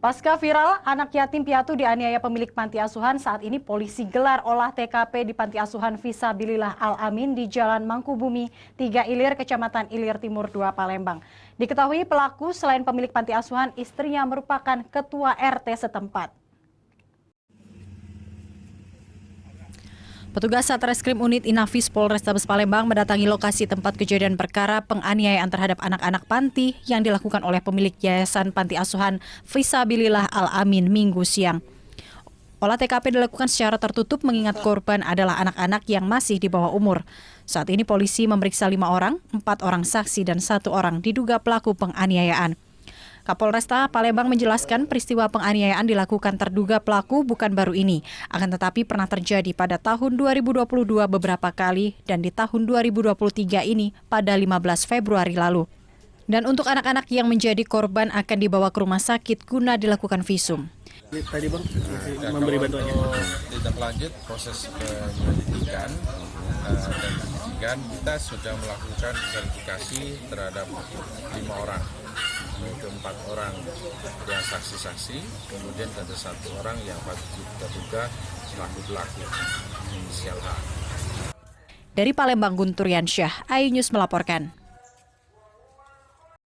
Pasca viral, anak yatim piatu dianiaya pemilik panti asuhan, saat ini polisi gelar olah TKP di panti asuhan Fisabilillah Al-Amin di Jalan Mangkubumi, 3 Ilir, Kecamatan Ilir Timur 2, Palembang. Diketahui pelaku selain pemilik panti asuhan, istrinya merupakan ketua RT setempat. Petugas Satreskrim Unit Inafis Polrestabes Palembang mendatangi lokasi tempat kejadian perkara penganiayaan terhadap anak-anak panti yang dilakukan oleh pemilik Yayasan Panti Asuhan Fisabilillah Al-Amin Minggu siang. Olah TKP dilakukan secara tertutup mengingat korban adalah anak-anak yang masih di bawah umur. Saat ini polisi memeriksa 5 orang, 4 orang saksi dan 1 orang diduga pelaku penganiayaan. Kapolresta Palembang menjelaskan peristiwa penganiayaan dilakukan terduga pelaku bukan baru ini, akan tetapi pernah terjadi pada tahun 2022 beberapa kali dan di tahun 2023 ini pada 15 Februari lalu. Dan untuk anak-anak yang menjadi korban akan dibawa ke rumah sakit guna dilakukan visum. Tadi Bang memberi bantuannya. Tidak lanjut proses penyelidikan dan penyidikan, kita sudah melakukan verifikasi terhadap 5 orang. Ke 4 orang yang saksi-saksi, kemudian ada 1 orang yang terduga pelaku inisial H. Dari Palembang, Guntur Yansyah, iNews melaporkan.